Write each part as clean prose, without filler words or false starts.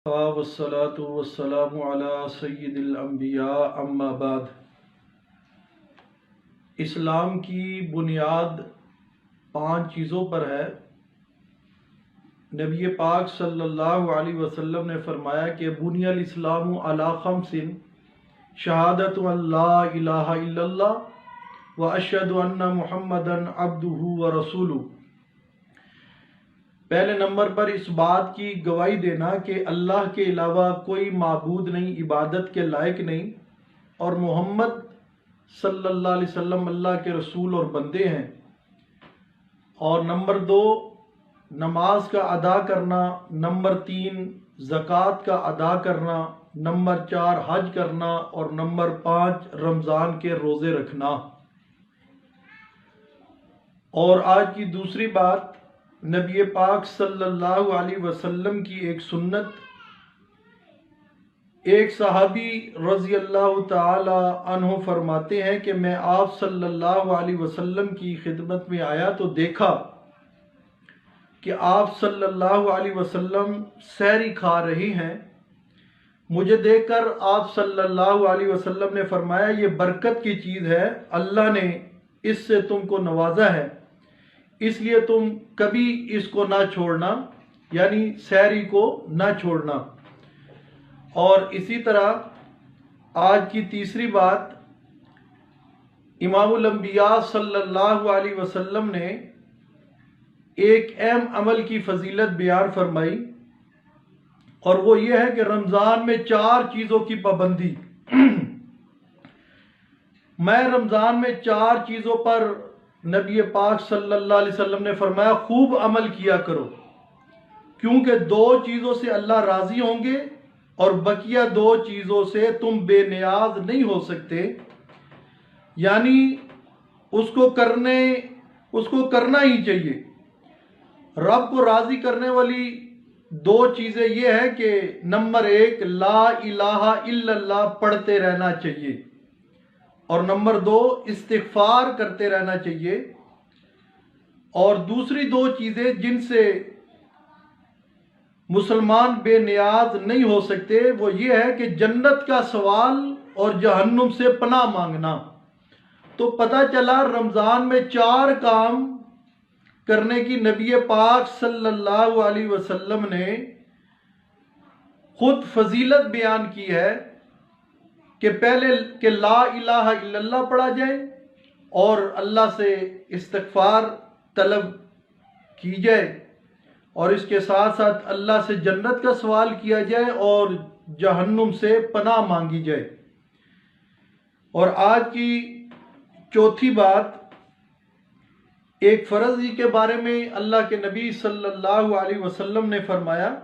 والصلاة والسلام علی سید الانبیاء اما بعد۔ اسلام کی بنیاد 5 چیزوں پر ہے۔ نبی پاک صلی اللہ علیہ وسلم نے فرمایا کہ بنی الاسلام علی 5 شہادت ان لا الہ الا اللہ و اشہد ان محمدا عبدہ و رسولہ۔ پہلے نمبر پر اس بات کی گواہی دینا کہ اللہ کے علاوہ کوئی معبود نہیں، عبادت کے لائق نہیں، اور محمد صلی اللہ علیہ وسلم اللہ کے رسول اور بندے ہیں۔ اور نمبر 2 نماز کا ادا کرنا، نمبر 3 زکوٰۃ کا ادا کرنا، نمبر 4 حج کرنا، اور نمبر 5 رمضان کے روزے رکھنا۔ اور آج کی دوسری بات، نبی پاک صلی اللہ علیہ وسلم کی ایک سنت، ایک صحابی رضی اللہ تعالی عنہ فرماتے ہیں کہ میں آپ صلی اللہ علیہ وسلم کی خدمت میں آیا تو دیکھا کہ آپ صلی اللہ علیہ وسلم سحری کھا رہے ہیں۔ مجھے دیکھ کر آپ صلی اللہ علیہ وسلم نے فرمایا، یہ برکت کی چیز ہے، اللہ نے اس سے تم کو نوازا ہے، اس لیے تم کبھی اس کو نہ چھوڑنا، یعنی سحری کو نہ چھوڑنا۔ اور اسی طرح آج کی تیسری بات، امام الانبیاء صلی اللہ علیہ وسلم نے ایک اہم عمل کی فضیلت بیان فرمائی، اور وہ یہ ہے کہ رمضان میں 4 چیزوں کی پابندی۔ میں رمضان میں 4 چیزوں پر نبی پاک صلی اللہ علیہ وسلم نے فرمایا خوب عمل کیا کرو، کیونکہ 2 چیزوں سے اللہ راضی ہوں گے اور بقیہ 2 چیزوں سے تم بے نیاز نہیں ہو سکتے، یعنی اس کو کرنا ہی چاہیے۔ رب کو راضی کرنے والی 2 چیزیں یہ ہے کہ نمبر 1 لا الہ الا اللہ پڑھتے رہنا چاہیے، اور نمبر 2 استغفار کرتے رہنا چاہیے۔ اور دوسری 2 چیزیں جن سے مسلمان بے نیاز نہیں ہو سکتے، وہ یہ ہے کہ جنت کا سوال اور جہنم سے پناہ مانگنا۔ تو پتہ چلا رمضان میں 4 کام کرنے کی نبی پاک صلی اللہ علیہ وسلم نے خود فضیلت بیان کی ہے کہ پہلے کہ لا الہ الا اللہ پڑھا جائے، اور اللہ سے استغفار طلب کی جائے، اور اس کے ساتھ ساتھ اللہ سے جنت کا سوال کیا جائے اور جہنم سے پناہ مانگی جائے۔ اور آج کی چوتھی بات، ایک فرض کے بارے میں اللہ کے نبی صلی اللہ علیہ وسلم نے فرمایا،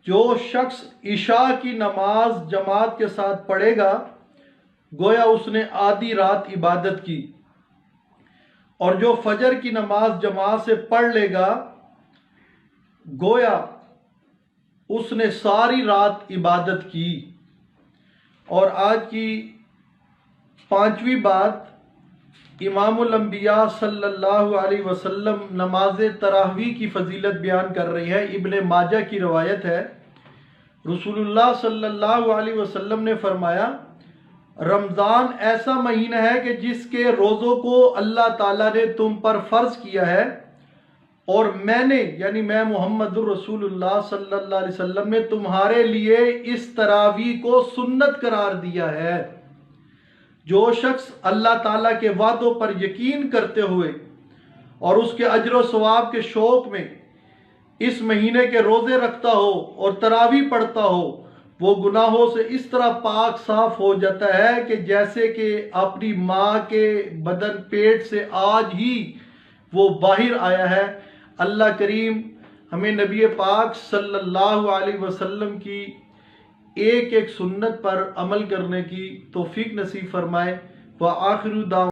جو شخص عشاء کی نماز جماعت کے ساتھ پڑھے گا گویا اس نے آدھی رات عبادت کی، اور جو فجر کی نماز جماعت سے پڑھ لے گا گویا اس نے ساری رات عبادت کی۔ اور آج کی 5ویں بات، امام الانبیاء صلی اللہ علیہ وسلم نماز تراویح کی فضیلت بیان کر رہی ہے۔ ابن ماجہ کی روایت ہے، رسول اللہ صلی اللہ علیہ وسلم نے فرمایا، رمضان ایسا مہینہ ہے کہ جس کے روزوں کو اللہ تعالیٰ نے تم پر فرض کیا ہے، اور میں نے یعنی میں محمد الرسول اللہ صلی اللہ علیہ وسلم نے تمہارے لیے اس تراویح کو سنت قرار دیا ہے۔ جو شخص اللہ تعالیٰ کے وعدوں پر یقین کرتے ہوئے اور اس کے اجر و ثواب کے شوق میں اس مہینے کے روزے رکھتا ہو اور تراویح پڑھتا ہو، وہ گناہوں سے اس طرح پاک صاف ہو جاتا ہے کہ جیسے کہ اپنی ماں کے بدن پیٹ سے آج ہی وہ باہر آیا ہے۔ اللہ کریم ہمیں نبی پاک صلی اللہ علیہ وسلم کی ایک ایک سنت پر عمل کرنے کی توفیق نصیب فرمائے۔ وآخر دعوانا